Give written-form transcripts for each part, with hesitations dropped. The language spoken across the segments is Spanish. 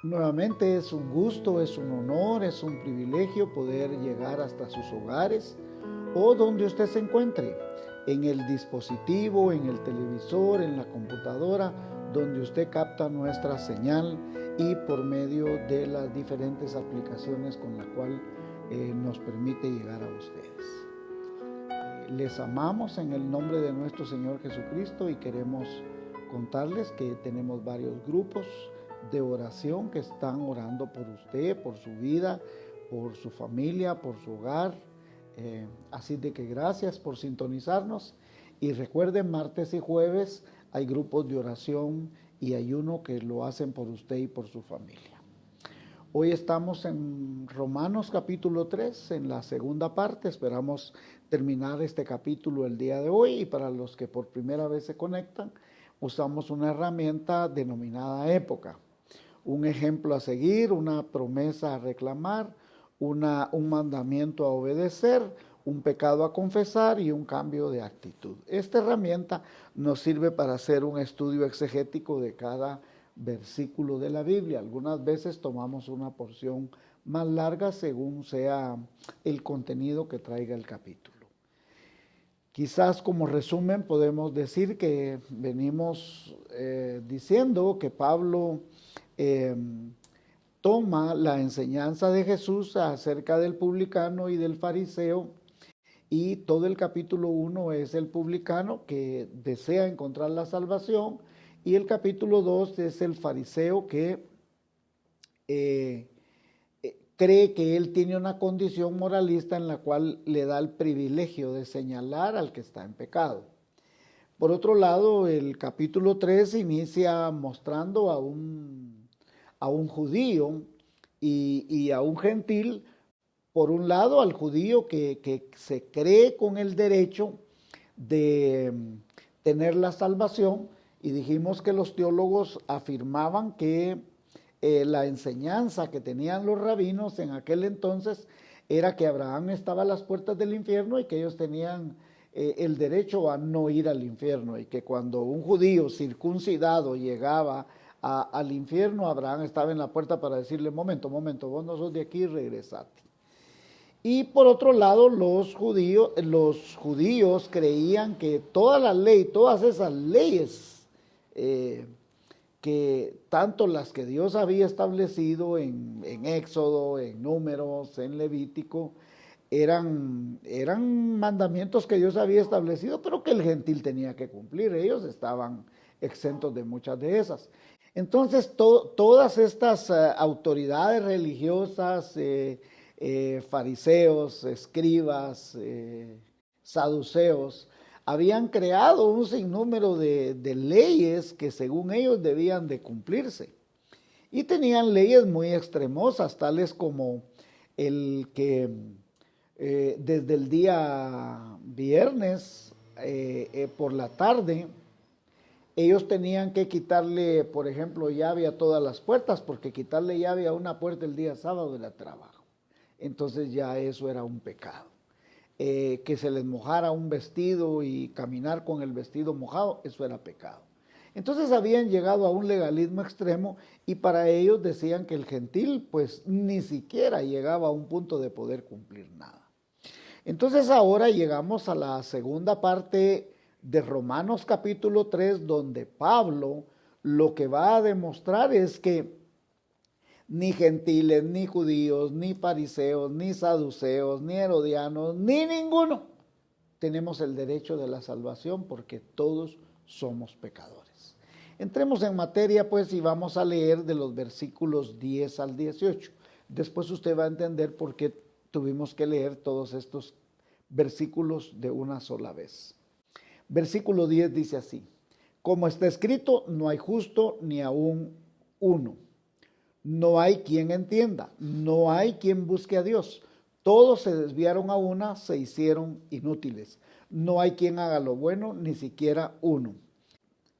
Nuevamente es un gusto, es un honor, es un privilegio poder llegar hasta sus hogares o donde usted se encuentre, en el dispositivo, en el televisor, en la computadora, donde usted capta nuestra señal y por medio de las diferentes aplicaciones con la cual nos permite llegar a ustedes. Les amamos en el nombre de nuestro Señor Jesucristo y queremos contarles que tenemos varios grupos de oración que están orando por usted, por su vida, por su familia, por su hogar. Así de que gracias por sintonizarnos y recuerden, martes y jueves hay grupos de oración y ayuno que lo hacen por usted y por su familia. Hoy estamos en Romanos capítulo 3, en la segunda parte. Esperamos terminar este capítulo el día de hoy y para los que por primera vez se conectan, usamos una herramienta denominada época. Un ejemplo a seguir, una promesa a reclamar, un mandamiento a obedecer, un pecado a confesar y un cambio de actitud. Esta herramienta nos sirve para hacer un estudio exegético de cada versículo de la Biblia. Algunas veces tomamos una porción más larga según sea el contenido que traiga el capítulo. Quizás como resumen podemos decir que venimos diciendo que Pablo toma la enseñanza de Jesús acerca del publicano y del fariseo, y todo el capítulo 1 es el publicano que desea encontrar la salvación, y el capítulo 2 es el fariseo que cree que él tiene una condición moralista en la cual le da el privilegio de señalar al que está en pecado. Por otro lado, el capítulo 3 inicia mostrando a un judío y a un gentil. Por un lado, al judío que se cree con el derecho de tener la salvación, y dijimos que los teólogos afirmaban que la enseñanza que tenían los rabinos en aquel entonces era que Abraham estaba a las puertas del infierno y que ellos tenían el derecho a no ir al infierno, y que cuando un judío circuncidado llegaba al infierno, Abraham estaba en la puerta para decirle: momento, vos no sos de aquí, regresate. Y por otro lado, los judíos creían que toda la ley, todas esas leyes, que tanto las que Dios había establecido en Éxodo, en Números, en Levítico, eran mandamientos que Dios había establecido, pero que el gentil tenía que cumplir. Ellos estaban exentos de muchas de esas. Entonces, todas estas autoridades religiosas, fariseos, escribas, saduceos, habían creado un sinnúmero de leyes que según ellos debían de cumplirse. Y tenían leyes muy extremosas, tales como el que desde el día viernes por la tarde, ellos tenían que quitarle, por ejemplo, llave a todas las puertas, porque quitarle llave a una puerta el día sábado era trabajo. Entonces ya eso era un pecado. Que se les mojara un vestido y caminar con el vestido mojado, eso era pecado. Entonces habían llegado a un legalismo extremo, y para ellos decían que el gentil pues ni siquiera llegaba a un punto de poder cumplir nada. Entonces ahora llegamos a la segunda parte de Romanos capítulo 3, donde Pablo lo que va a demostrar es que ni gentiles, ni judíos, ni fariseos, ni saduceos, ni herodianos, ni ninguno tenemos el derecho de la salvación, porque todos somos pecadores. Entremos en materia pues y vamos a leer de los versículos 10 al 18. Después usted va a entender por qué tuvimos que leer todos estos versículos de una sola vez. Versículo 10 dice así: como está escrito, no hay justo ni aún uno. No hay quien entienda, no hay quien busque a Dios. Todos se desviaron a una, se hicieron inútiles. No hay quien haga lo bueno, ni siquiera uno.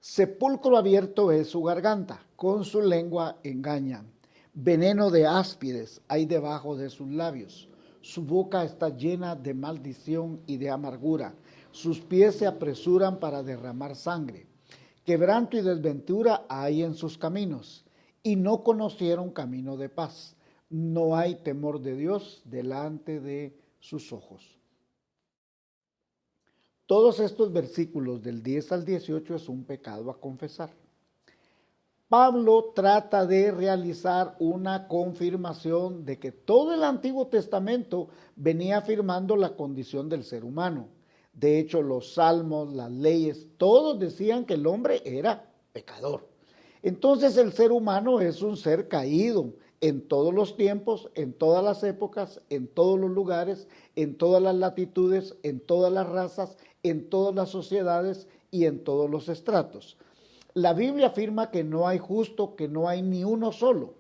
Sepulcro abierto es su garganta, con su lengua engaña. Veneno de áspides hay debajo de sus labios. Su boca está llena de maldición y de amargura. Sus pies se apresuran para derramar sangre. Quebranto y desventura hay en sus caminos, y no conocieron camino de paz. No hay temor de Dios delante de sus ojos. Todos estos versículos del 10 al 18 es un pecado a confesar. Pablo trata de realizar una confirmación de que todo el Antiguo Testamento venía afirmando la condición del ser humano. De hecho, los salmos, las leyes, todos decían que el hombre era pecador. Entonces el ser humano es un ser caído en todos los tiempos, en todas las épocas, en todos los lugares, en todas las latitudes, en todas las razas, en todas las sociedades y en todos los estratos. La Biblia afirma que no hay justo, que no hay ni uno solo.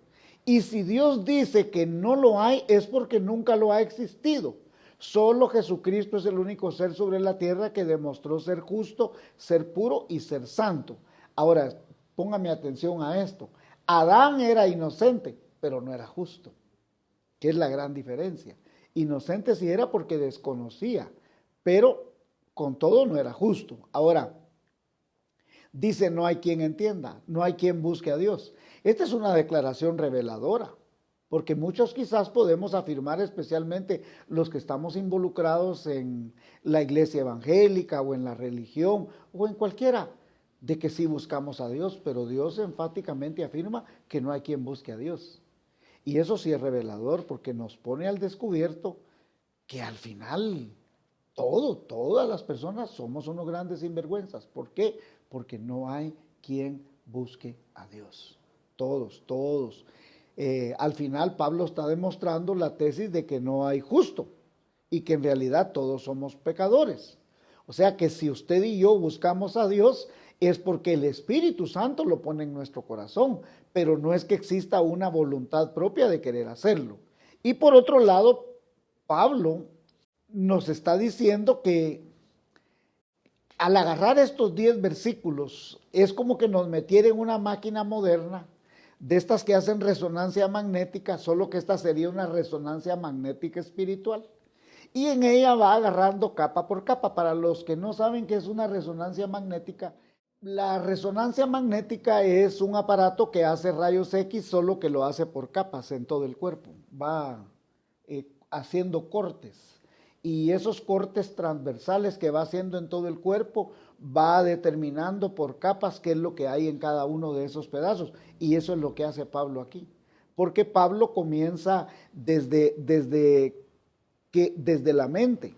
Y si Dios dice que no lo hay, es porque nunca lo ha existido. Solo Jesucristo es el único ser sobre la tierra que demostró ser justo, ser puro y ser santo. Ahora, póngame atención a esto. Adán era inocente, pero no era justo, que es la gran diferencia. Inocente sí era porque desconocía, pero con todo no era justo. Ahora, dice, no hay quien entienda, no hay quien busque a Dios. Esta es una declaración reveladora, porque muchos quizás podemos afirmar, especialmente los que estamos involucrados en la iglesia evangélica o en la religión o en cualquiera, de que sí buscamos a Dios, pero Dios enfáticamente afirma que no hay quien busque a Dios. Y eso sí es revelador, porque nos pone al descubierto que al final todas las personas somos unos grandes sinvergüenzas. ¿Por qué? Porque no hay quien busque a Dios. Todos. Al final Pablo está demostrando la tesis de que no hay justo y que en realidad todos somos pecadores. O sea que si usted y yo buscamos a Dios es porque el Espíritu Santo lo pone en nuestro corazón, pero no es que exista una voluntad propia de querer hacerlo. Y por otro lado, Pablo nos está diciendo que al agarrar estos 10 versículos es como que nos metiera en una máquina moderna de estas que hacen resonancia magnética, solo que esta sería una resonancia magnética espiritual. Y en ella va agarrando capa por capa. Para los que no saben qué es una resonancia magnética, la resonancia magnética es un aparato que hace rayos X, solo que lo hace por capas en todo el cuerpo. Va haciendo cortes. Y esos cortes transversales que va haciendo en todo el cuerpo va determinando por capas qué es lo que hay en cada uno de esos pedazos. Y eso es lo que hace Pablo aquí. Porque Pablo comienza desde la mente.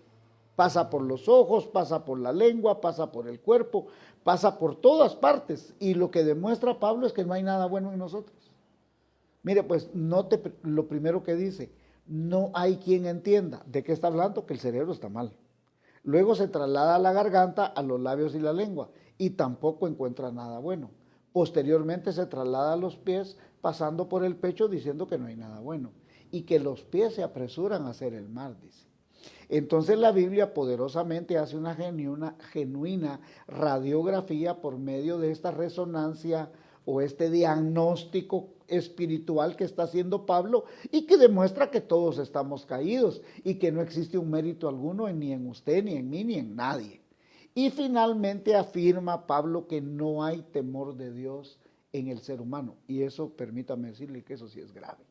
Pasa por los ojos, pasa por la lengua, pasa por el cuerpo, pasa por todas partes. Y lo que demuestra Pablo es que no hay nada bueno en nosotros. Mire, pues note lo primero que dice. No hay quien entienda. ¿De qué está hablando? Que el cerebro está mal. Luego se traslada a la garganta, a los labios y la lengua, y tampoco encuentra nada bueno. Posteriormente se traslada a los pies, pasando por el pecho, diciendo que no hay nada bueno, y que los pies se apresuran a hacer el mal, dice. Entonces la Biblia poderosamente hace una genuina radiografía por medio de esta resonancia o este diagnóstico espiritual que está haciendo Pablo y que demuestra que todos estamos caídos y que no existe un mérito alguno ni en usted, ni en mí, ni en nadie. Y finalmente afirma Pablo que no hay temor de Dios en el ser humano. Y eso, permítame decirle que eso sí es grave.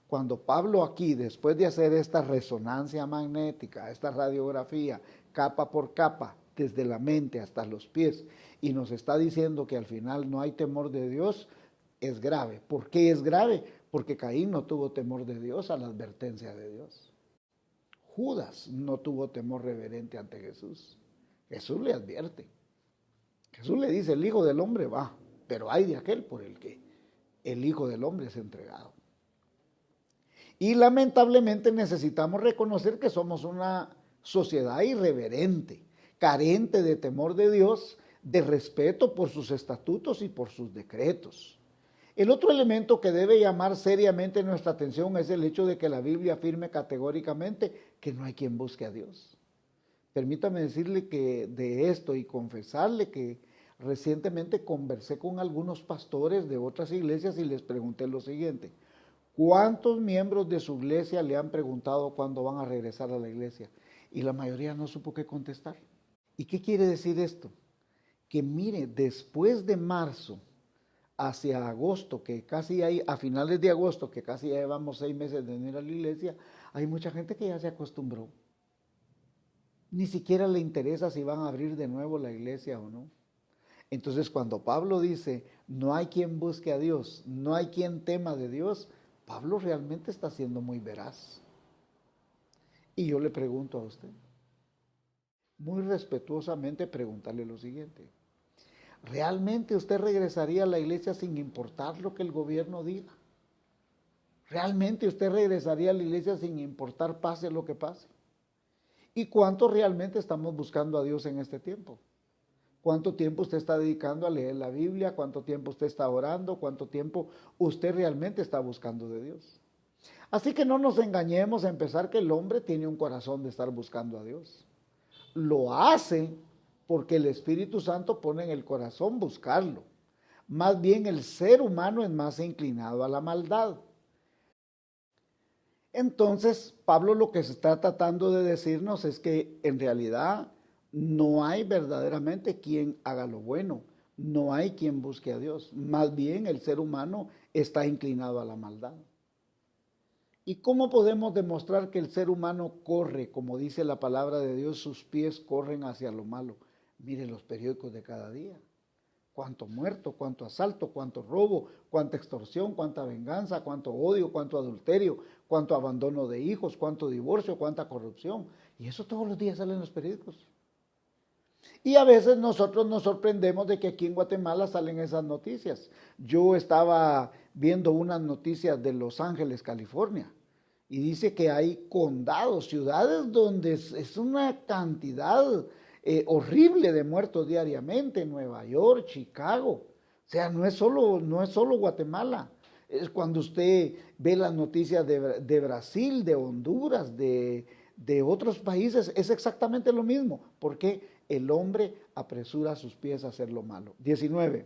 Cuando Pablo aquí, después de hacer esta resonancia magnética, esta radiografía, capa por capa, desde la mente hasta los pies, y nos está diciendo que al final no hay temor de Dios, es grave. ¿Por qué es grave? Porque Caín no tuvo temor de Dios a la advertencia de Dios. Judas no tuvo temor reverente ante Jesús. Jesús le advierte. Jesús le dice, el Hijo del Hombre va, pero hay de aquel por el que el Hijo del Hombre es entregado. Y lamentablemente necesitamos reconocer que somos una sociedad irreverente, carente de temor de Dios, de respeto por sus estatutos y por sus decretos. El otro elemento que debe llamar seriamente nuestra atención es el hecho de que la Biblia afirme categóricamente que no hay quien busque a Dios. Permítame decirle que de esto y confesarle que recientemente conversé con algunos pastores de otras iglesias y les pregunté lo siguiente: ¿cuántos miembros de su iglesia le han preguntado cuándo van a regresar a la iglesia? Y la mayoría no supo qué contestar. ¿Y qué quiere decir esto? Que mire, después de marzo hacia agosto, que casi hay, a finales de agosto, que casi ya llevamos 6 meses de venir a la iglesia, hay mucha gente que ya se acostumbró. Ni siquiera le interesa si van a abrir de nuevo la iglesia o no. Entonces, cuando Pablo dice, no hay quien busque a Dios, no hay quien tema de Dios, Pablo realmente está siendo muy veraz. Y yo le pregunto a usted, muy respetuosamente preguntarle lo siguiente. ¿Realmente usted regresaría a la iglesia sin importar lo que el gobierno diga? ¿Realmente usted regresaría a la iglesia sin importar pase lo que pase? ¿Y cuánto realmente estamos buscando a Dios en este tiempo? ¿Cuánto tiempo usted está dedicando a leer la Biblia? ¿Cuánto tiempo usted está orando? ¿Cuánto tiempo usted realmente está buscando de Dios? Así que no nos engañemos a empezar que el hombre tiene un corazón de estar buscando a Dios. Lo hace porque el Espíritu Santo pone en el corazón buscarlo. Más bien el ser humano es más inclinado a la maldad. Entonces, Pablo lo que se está tratando de decirnos es que en realidad no hay verdaderamente quien haga lo bueno, no hay quien busque a Dios. Más bien el ser humano está inclinado a la maldad. ¿Y cómo podemos demostrar que el ser humano corre, como dice la palabra de Dios, sus pies corren hacia lo malo? Mire los periódicos de cada día. Cuánto muerto, cuánto asalto, cuánto robo, cuánta extorsión, cuánta venganza, cuánto odio, cuánto adulterio, cuánto abandono de hijos, cuánto divorcio, cuánta corrupción. Y eso todos los días sale en los periódicos. Y a veces nosotros nos sorprendemos de que aquí en Guatemala salen esas noticias. Yo estaba viendo unas noticias de Los Ángeles, California, y dice que hay condados, ciudades donde es una cantidad horrible de muertos diariamente, Nueva York, Chicago. O sea, no es solo Guatemala. Es cuando usted ve las noticias de Brasil, de Honduras, de otros países, es exactamente lo mismo. Porque el hombre apresura sus pies a hacer lo malo. 19.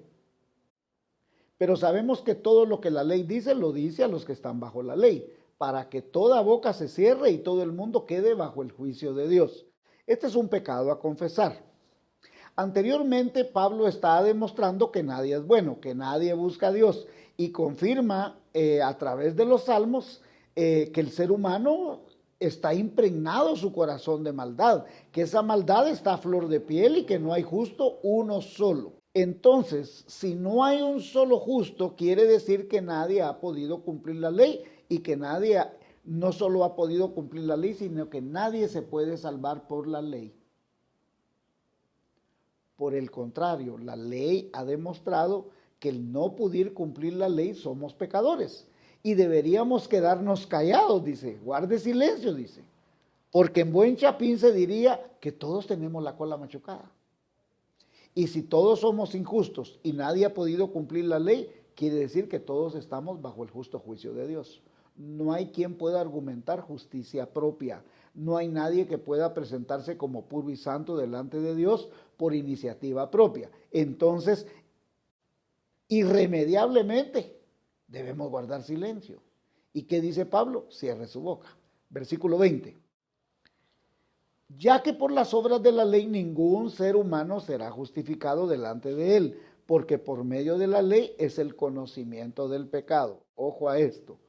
Pero sabemos que todo lo que la ley dice, lo dice a los que están bajo la ley, para que toda boca se cierre y todo el mundo quede bajo el juicio de Dios. Este es un pecado a confesar. Anteriormente, Pablo está demostrando que nadie es bueno, que nadie busca a Dios, y confirma a través de los salmos que el ser humano está impregnado su corazón de maldad, que esa maldad está a flor de piel y que no hay justo uno solo. Entonces, si no hay un solo justo, quiere decir que nadie ha podido cumplir la ley y que nadie no solo ha podido cumplir la ley, sino que nadie se puede salvar por la ley. Por el contrario, la ley ha demostrado que el no poder cumplir la ley somos pecadores. Y deberíamos quedarnos callados, dice, guarde silencio, dice. Porque en buen chapín se diría que todos tenemos la cola machucada. Y si todos somos injustos y nadie ha podido cumplir la ley, quiere decir que todos estamos bajo el justo juicio de Dios. No hay quien pueda argumentar justicia propia. No hay nadie que pueda presentarse como puro y santo delante de Dios por iniciativa propia. Entonces, irremediablemente, debemos guardar silencio. ¿Y qué dice Pablo? Cierre su boca. Versículo 20. Ya que por las obras de la ley ningún ser humano será justificado delante de él, porque por medio de la ley es el conocimiento del pecado. Ojo a esto.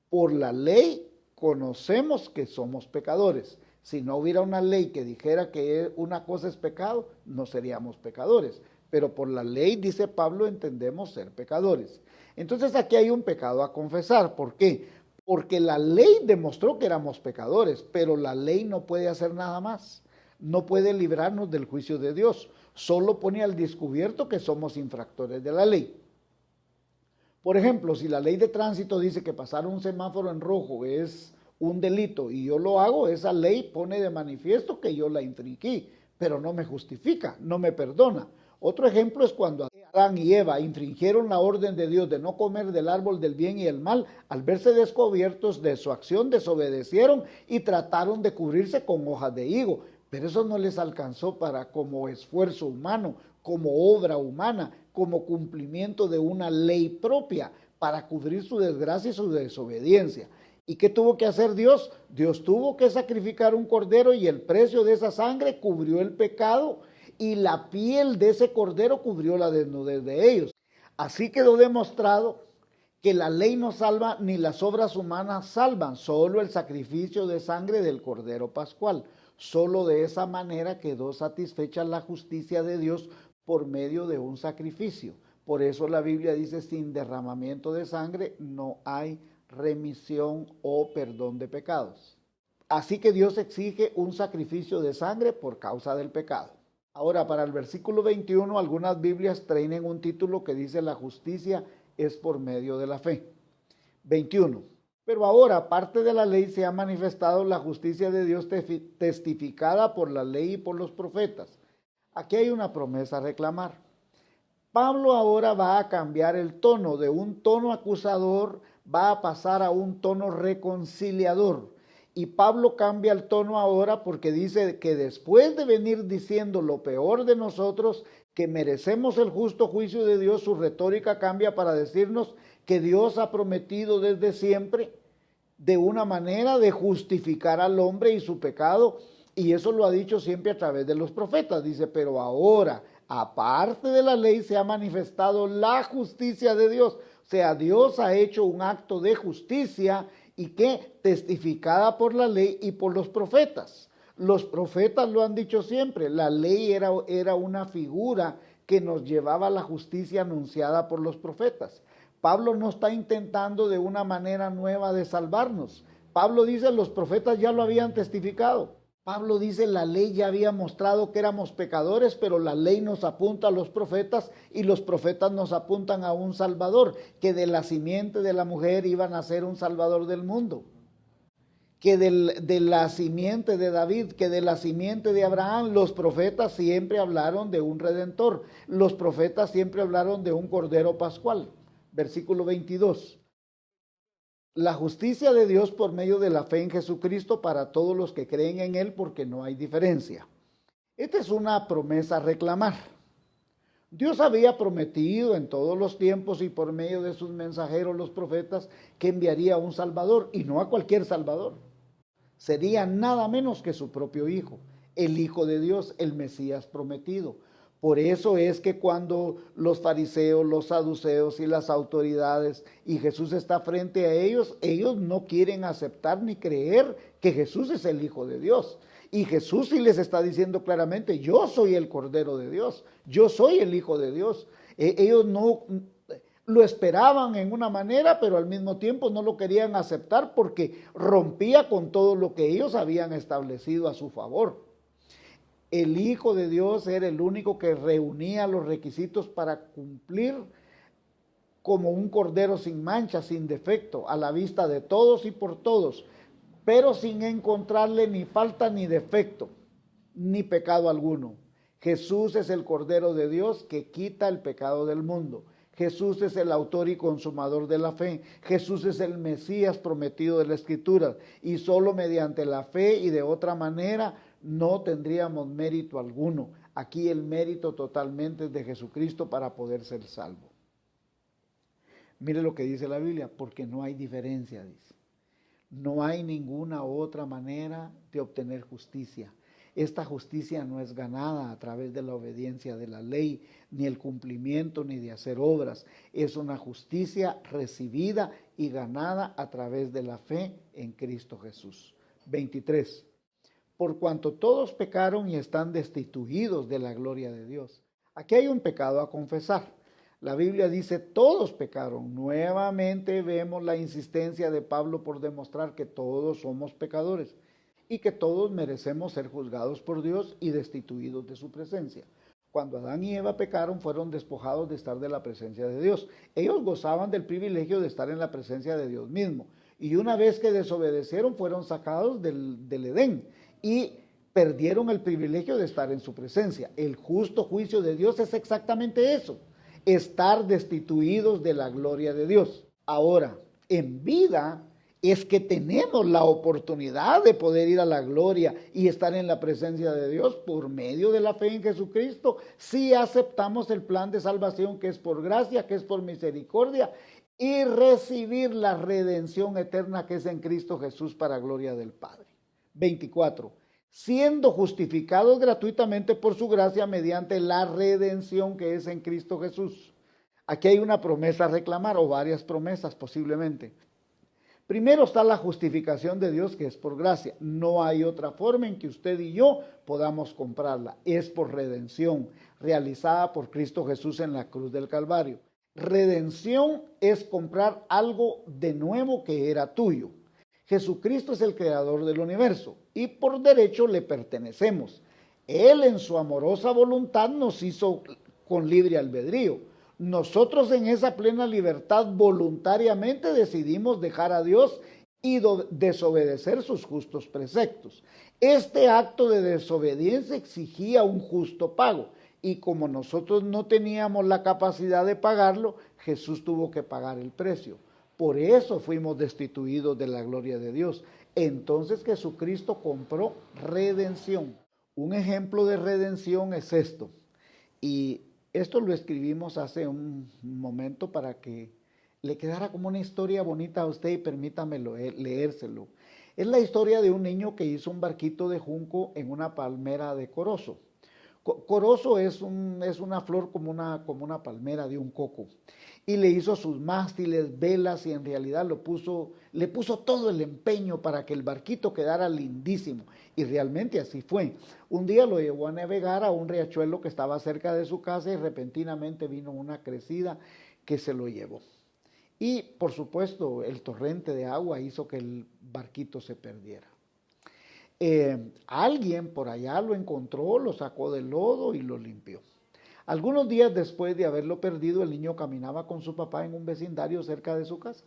Por la ley conocemos que somos pecadores. Si no hubiera una ley que dijera que una cosa es pecado, no seríamos pecadores. Pero por la ley, dice Pablo, entendemos ser pecadores. Entonces aquí hay un pecado a confesar. ¿Por qué? Porque la ley demostró que éramos pecadores, pero la ley no puede hacer nada más. No puede librarnos del juicio de Dios. Solo pone al descubierto que somos infractores de la ley. Por ejemplo, si la ley de tránsito dice que pasar un semáforo en rojo es un delito y yo lo hago, esa ley pone de manifiesto que yo la infringí, pero no me justifica, no me perdona. Otro ejemplo es cuando Adán y Eva infringieron la orden de Dios de no comer del árbol del bien y el mal. Al verse descubiertos de su acción, desobedecieron y trataron de cubrirse con hojas de higo. Pero eso no les alcanzó para como esfuerzo humano, como obra humana, como cumplimiento de una ley propia para cubrir su desgracia y su desobediencia. ¿Y qué tuvo que hacer Dios? Dios tuvo que sacrificar un cordero y el precio de esa sangre cubrió el pecado y la piel de ese cordero cubrió la desnudez de ellos. Así quedó demostrado que la ley no salva ni las obras humanas salvan, solo el sacrificio de sangre del Cordero Pascual. Solo de esa manera quedó satisfecha la justicia de Dios por medio de un sacrificio. Por eso la Biblia dice, sin derramamiento de sangre no hay remisión o perdón de pecados. Así que Dios exige un sacrificio de sangre por causa del pecado. Ahora, para el versículo 21, algunas Biblias traen un título que dice la justicia es por medio de la fe. 21. Pero ahora, aparte de la ley, se ha manifestado la justicia de Dios testificada por la ley y por los profetas. Aquí hay una promesa a reclamar. Pablo ahora va a cambiar el tono, de un tono acusador va a pasar a un tono reconciliador. Y Pablo cambia el tono ahora porque dice que después de venir diciendo lo peor de nosotros, que merecemos el justo juicio de Dios, su retórica cambia para decirnos que Dios ha prometido desde siempre de una manera de justificar al hombre y su pecado, y eso lo ha dicho siempre a través de los profetas. Dice, pero ahora, aparte de la ley, se ha manifestado la justicia de Dios. O sea, Dios ha hecho un acto de justicia y que testificada por la ley y por los profetas. Los profetas lo han dicho siempre, la ley era una figura que nos llevaba a la justicia anunciada por los profetas. Pablo no está intentando de una manera nueva de salvarnos. Pablo dice, los profetas ya lo habían testificado. Pablo dice, la ley ya había mostrado que éramos pecadores, pero la ley nos apunta a los profetas y los profetas nos apuntan a un Salvador, que de la simiente de la mujer iba a nacer un Salvador del mundo. Que de la simiente de David, que de la simiente de Abraham, los profetas siempre hablaron de un Redentor. Los profetas siempre hablaron de un Cordero Pascual. Versículo 22. La justicia de Dios por medio de la fe en Jesucristo para todos los que creen en Él, porque no hay diferencia. Esta es una promesa a reclamar. Dios había prometido en todos los tiempos y por medio de sus mensajeros, los profetas, que enviaría a un Salvador, y no a cualquier Salvador. Sería nada menos que su propio Hijo, el Hijo de Dios, el Mesías prometido. Por eso es que cuando los fariseos, los saduceos y las autoridades y Jesús está frente a ellos, ellos no quieren aceptar ni creer que Jesús es el Hijo de Dios. Y Jesús sí les está diciendo claramente, yo soy el Cordero de Dios, yo soy el Hijo de Dios. Ellos no lo esperaban en una manera, pero al mismo tiempo no lo querían aceptar porque rompía con todo lo que ellos habían establecido a su favor. El Hijo de Dios era el único que reunía los requisitos para cumplir como un cordero sin mancha, sin defecto, a la vista de todos y por todos, pero sin encontrarle ni falta ni defecto, ni pecado alguno. Jesús es el Cordero de Dios que quita el pecado del mundo. Jesús es el autor y consumador de la fe. Jesús es el Mesías prometido de la Escritura. Y solo mediante la fe y de otra manera no tendríamos mérito alguno. Aquí el mérito totalmente es de Jesucristo para poder ser salvo. Mire lo que dice la Biblia, porque no hay diferencia, dice. No hay ninguna otra manera de obtener justicia. Esta justicia no es ganada a través de la obediencia de la ley, ni el cumplimiento, ni de hacer obras. Es una justicia recibida y ganada a través de la fe en Cristo Jesús. 23. Por cuanto todos pecaron y están destituidos de la gloria de Dios. Aquí hay un pecado a confesar. La Biblia dice, todos pecaron. Nuevamente vemos la insistencia de Pablo por demostrar que todos somos pecadores y que todos merecemos ser juzgados por Dios y destituidos de su presencia. Cuando Adán y Eva pecaron, fueron despojados de estar de la presencia de Dios. Ellos gozaban del privilegio de estar en la presencia de Dios mismo. Y una vez que desobedecieron, fueron sacados del Edén y perdieron el privilegio de estar en su presencia. El justo juicio de Dios es exactamente eso, estar destituidos de la gloria de Dios. Ahora, en vida es que tenemos la oportunidad de poder ir a la gloria y estar en la presencia de Dios por medio de la fe en Jesucristo, si aceptamos el plan de salvación que es por gracia, que es por misericordia, y recibir la redención eterna que es en Cristo Jesús para gloria del Padre. 24. Siendo justificados gratuitamente por su gracia mediante la redención que es en Cristo Jesús. Aquí hay una promesa a reclamar o varias promesas posiblemente. Primero está la justificación de Dios, que es por gracia. No hay otra forma en que usted y yo podamos comprarla. Es por redención realizada por Cristo Jesús en la cruz del Calvario. Redención es comprar algo de nuevo que era tuyo. Jesucristo es el creador del universo y por derecho le pertenecemos. Él en su amorosa voluntad nos hizo con libre albedrío. Nosotros en esa plena libertad voluntariamente decidimos dejar a Dios y desobedecer sus justos preceptos. Este acto de desobediencia exigía un justo pago y como nosotros no teníamos la capacidad de pagarlo, Jesús tuvo que pagar el precio. Por eso fuimos destituidos de la gloria de Dios. Entonces Jesucristo compró redención. Un ejemplo de redención es esto. Y esto lo escribimos hace un momento para que le quedara como una historia bonita a usted y permítame leérselo. Es la historia de un niño que hizo un barquito de junco en una palmera de corozo. Corozo es una flor como una palmera de un coco. Y le hizo sus mástiles, velas y en realidad le puso todo el empeño para que el barquito quedara lindísimo. Y realmente así fue. Un día lo llevó a navegar a un riachuelo que estaba cerca de su casa y repentinamente vino una crecida que se lo llevó. Y por supuesto el torrente de agua hizo que el barquito se perdiera. Alguien por allá lo encontró, lo sacó del lodo y lo limpió. Algunos días después de haberlo perdido, el niño caminaba con su papá en un vecindario cerca de su casa.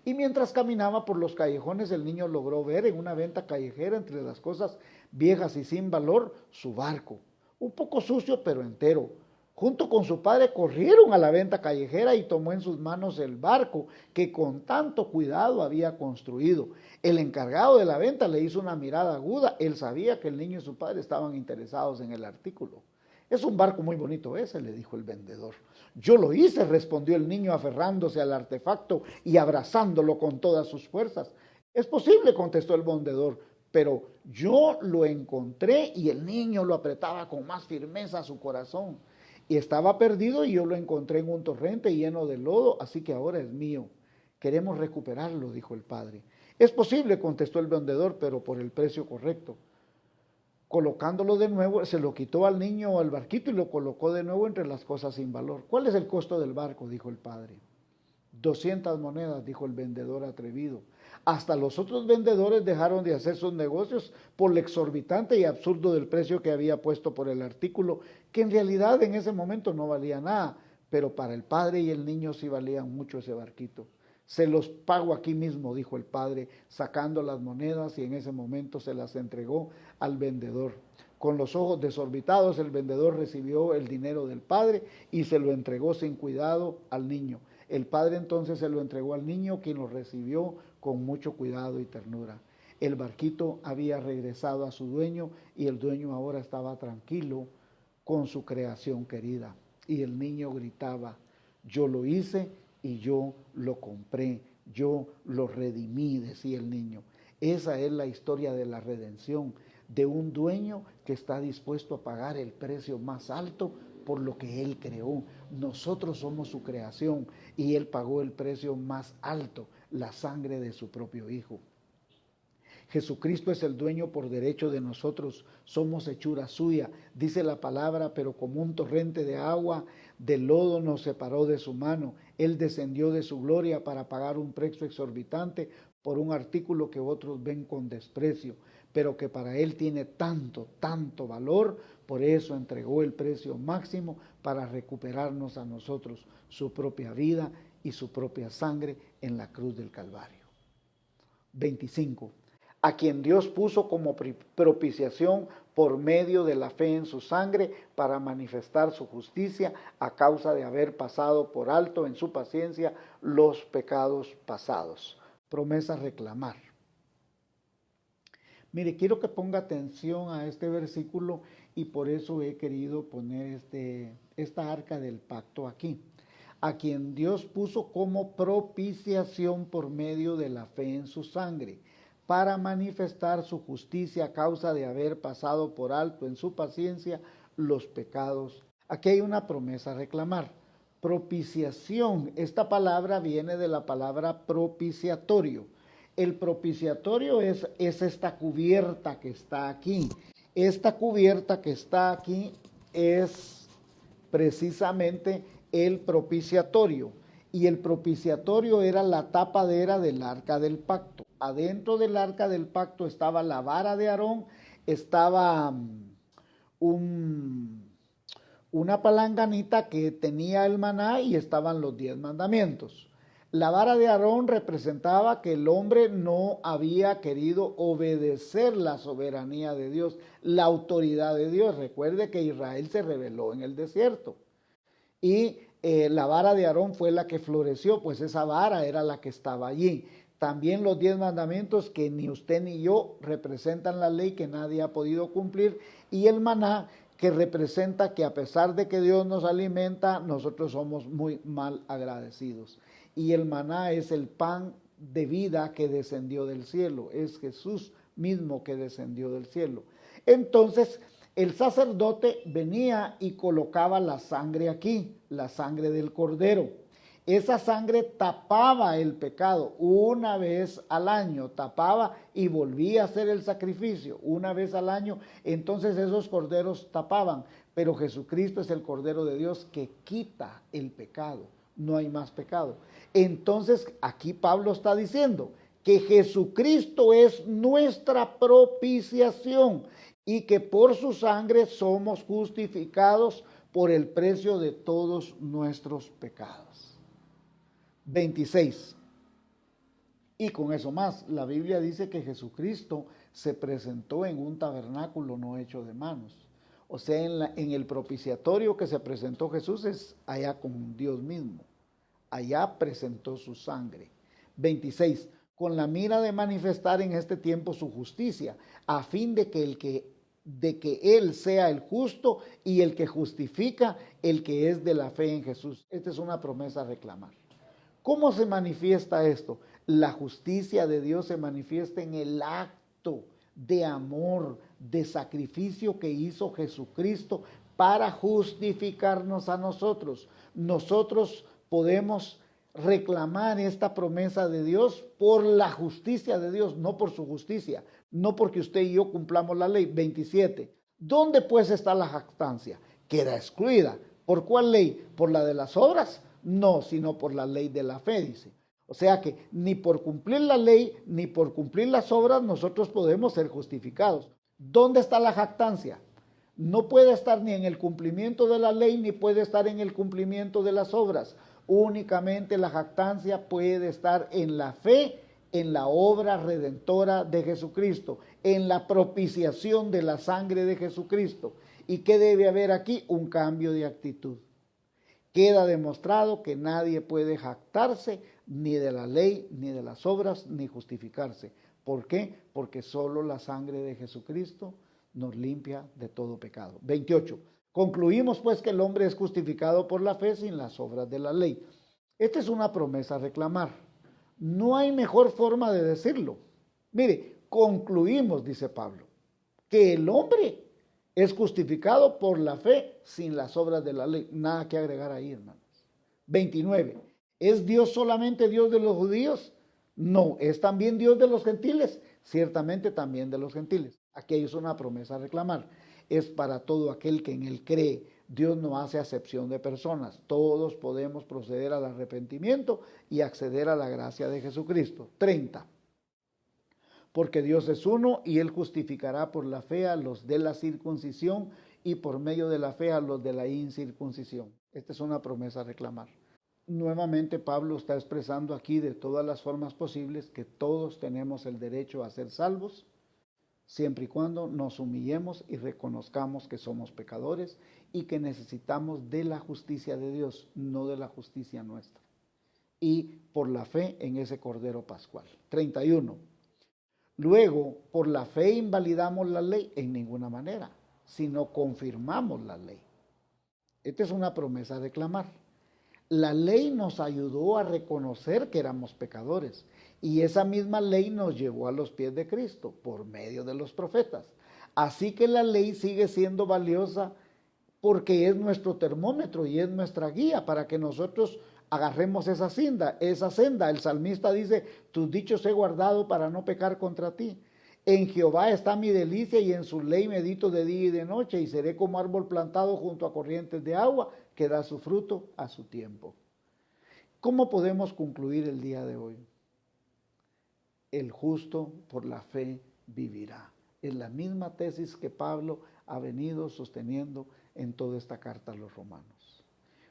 Y mientras caminaba por los callejones, el niño logró ver en una venta callejera, entre las cosas viejas y sin valor, su barco. Un poco sucio, pero entero. Junto con su padre corrieron a la venta callejera y tomó en sus manos el barco que con tanto cuidado había construido. El encargado de la venta le hizo una mirada aguda. Él sabía que el niño y su padre estaban interesados en el artículo. Es un barco muy bonito ese, le dijo el vendedor. Yo lo hice, respondió el niño aferrándose al artefacto y abrazándolo con todas sus fuerzas. Es posible, contestó el vendedor, pero yo lo encontré y el niño lo apretaba con más firmeza a su corazón. Y estaba perdido y yo lo encontré en un torrente lleno de lodo, así que ahora es mío. Queremos recuperarlo, dijo el padre. Es posible, contestó el vendedor, pero por el precio correcto. Colocándolo de nuevo, se lo quitó al niño al barquito y lo colocó de nuevo entre las cosas sin valor. ¿Cuál es el costo del barco?, dijo el padre. 200 monedas, dijo el vendedor atrevido. Hasta los otros vendedores dejaron de hacer sus negocios por lo exorbitante y absurdo del precio que había puesto por el artículo, que en realidad en ese momento no valía nada, pero para el padre y el niño sí valían mucho ese barquito. Se los pago aquí mismo, dijo el padre, sacando las monedas y en ese momento se las entregó al vendedor. Con los ojos desorbitados, el vendedor recibió el dinero del padre y se lo entregó sin cuidado al niño. El padre entonces se lo entregó al niño, quien lo recibió con mucho cuidado y ternura. El barquito había regresado a su dueño y el dueño ahora estaba tranquilo con su creación querida. Y el niño gritaba, yo lo hice y yo lo compré, yo lo redimí, decía el niño. Esa es la historia de la redención, de un dueño que está dispuesto a pagar el precio más alto por lo que Él creó. Nosotros somos su creación y Él pagó el precio más alto, la sangre de su propio Hijo. Jesucristo es el dueño por derecho de nosotros, somos hechura suya, dice la palabra, pero como un torrente de agua, de lodo nos separó de su mano. Él descendió de su gloria para pagar un precio exorbitante por un artículo que otros ven con desprecio, pero que para Él tiene tanto valor, por eso entregó el precio máximo para recuperarnos a nosotros, su propia vida y su propia sangre en la cruz del Calvario. 25. A quien Dios puso como propiciación por medio de la fe en su sangre para manifestar su justicia a causa de haber pasado por alto en su paciencia los pecados pasados. Promesa reclamar. Mire, quiero que ponga atención a este versículo y por eso he querido poner esta arca del pacto aquí. A quien Dios puso como propiciación por medio de la fe en su sangre, para manifestar su justicia a causa de haber pasado por alto en su paciencia los pecados. Aquí hay una promesa a reclamar. Propiciación, esta palabra viene de la palabra propiciatorio. El propiciatorio es esta cubierta que está aquí. Esta cubierta que está aquí es precisamente el propiciatorio. Y el propiciatorio era la tapadera del arca del pacto. Adentro del arca del pacto estaba la vara de Aarón, estaba una palanganita que tenía el maná y estaban los 10 mandamientos. La vara de Aarón representaba que el hombre no había querido obedecer la soberanía de Dios, la autoridad de Dios. Recuerde que Israel se rebeló en el desierto. Y la vara de Aarón fue la que floreció, pues esa vara era la que estaba allí. También los 10 mandamientos que ni usted ni yo representan la ley que nadie ha podido cumplir. Y el maná, que representa que a pesar de que Dios nos alimenta, nosotros somos muy mal agradecidos. Y el maná es el pan de vida que descendió del cielo. Es Jesús mismo que descendió del cielo. Entonces, el sacerdote venía y colocaba la sangre aquí, la sangre del cordero. Esa sangre tapaba el pecado una vez al año, tapaba y volvía a hacer el sacrificio una vez al año. Entonces esos corderos tapaban, pero Jesucristo es el Cordero de Dios que quita el pecado, no hay más pecado. Entonces aquí Pablo está diciendo que Jesucristo es nuestra propiciación y que por su sangre somos justificados por el precio de todos nuestros pecados. 26. Y con eso más, la Biblia dice que Jesucristo se presentó en un tabernáculo no hecho de manos. O sea, en el propiciatorio que se presentó Jesús es allá con Dios mismo. Allá presentó su sangre. 26. Con la mira de manifestar en este tiempo su justicia, a fin de que Él sea el justo y el que justifica el que es de la fe en Jesús. Esta es una promesa a reclamar. ¿Cómo se manifiesta esto? La justicia de Dios se manifiesta en el acto de amor, de sacrificio que hizo Jesucristo para justificarnos a nosotros. Nosotros podemos reclamar esta promesa de Dios por la justicia de Dios, no por su justicia, no porque usted y yo cumplamos la ley. 27. ¿Dónde pues está la jactancia? Queda excluida. ¿Por cuál ley? ¿Por la de las obras? No, sino por la ley de la fe, dice. O sea que ni por cumplir la ley, ni por cumplir las obras, nosotros podemos ser justificados. ¿Dónde está la jactancia? No puede estar ni en el cumplimiento de la ley, ni puede estar en el cumplimiento de las obras. Únicamente la jactancia puede estar en la fe, en la obra redentora de Jesucristo, en la propiciación de la sangre de Jesucristo. ¿Y qué debe haber aquí? Un cambio de actitud. Queda demostrado que nadie puede jactarse ni de la ley, ni de las obras, ni justificarse. ¿Por qué? Porque solo la sangre de Jesucristo nos limpia de todo pecado. 28. Concluimos pues que el hombre es justificado por la fe sin las obras de la ley. Esta es una promesa a reclamar. No hay mejor forma de decirlo. Mire, concluimos, dice Pablo, que el hombre es justificado por la fe sin las obras de la ley. Nada que agregar ahí, hermanos. 29. ¿Es Dios solamente Dios de los judíos? No, es también Dios de los gentiles. Ciertamente también de los gentiles. Aquí hay una promesa a reclamar. Es para todo aquel que en él cree. Dios no hace acepción de personas. Todos podemos proceder al arrepentimiento y acceder a la gracia de Jesucristo. 30. Porque Dios es uno y Él justificará por la fe a los de la circuncisión y por medio de la fe a los de la incircuncisión. Esta es una promesa a reclamar. Nuevamente Pablo está expresando aquí de todas las formas posibles que todos tenemos el derecho a ser salvos, siempre y cuando nos humillemos y reconozcamos que somos pecadores y que necesitamos de la justicia de Dios, no de la justicia nuestra. Y por la fe en ese Cordero Pascual. 31. Luego, por la fe invalidamos la ley en ninguna manera, sino confirmamos la ley. Esta es una promesa a reclamar. La ley nos ayudó a reconocer que éramos pecadores y esa misma ley nos llevó a los pies de Cristo por medio de los profetas. Así que la ley sigue siendo valiosa porque es nuestro termómetro y es nuestra guía para que nosotros agarremos esa senda, esa senda. El salmista dice, tus dichos he guardado para no pecar contra ti. En Jehová está mi delicia y en su ley medito de día y de noche y seré como árbol plantado junto a corrientes de agua que da su fruto a su tiempo. ¿Cómo podemos concluir el día de hoy? El justo por la fe vivirá. Es la misma tesis que Pablo ha venido sosteniendo en toda esta carta a los romanos.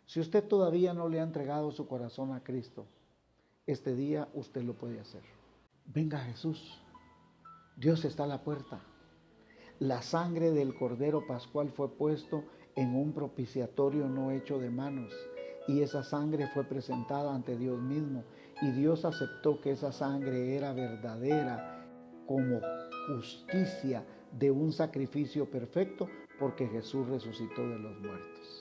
Si usted todavía no le ha entregado su corazón a Cristo, este día usted lo puede hacer. Venga Jesús, Dios está a la puerta. La sangre del Cordero Pascual fue puesto en un propiciatorio no hecho de manos, y esa sangre fue presentada ante Dios mismo, y Dios aceptó que esa sangre era verdadera como justicia de un sacrificio perfecto, porque Jesús resucitó de los muertos.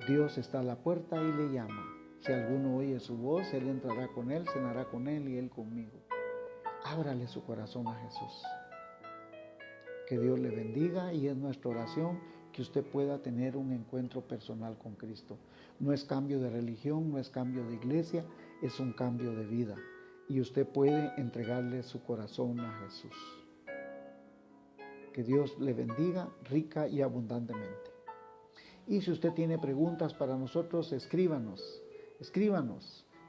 Dios está a la puerta y le llama. Si alguno oye su voz, Él entrará con él, cenará con él y él conmigo. Ábrale su corazón a Jesús. Que Dios le bendiga y es nuestra oración que usted pueda tener un encuentro personal con Cristo. No es cambio de religión, no es cambio de iglesia, es un cambio de vida. Y usted puede entregarle su corazón a Jesús. Que Dios le bendiga rica y abundantemente. Y si usted tiene preguntas para nosotros, escríbanos.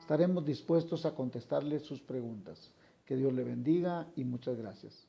Estaremos dispuestos a contestarle sus preguntas. Que Dios le bendiga y muchas gracias.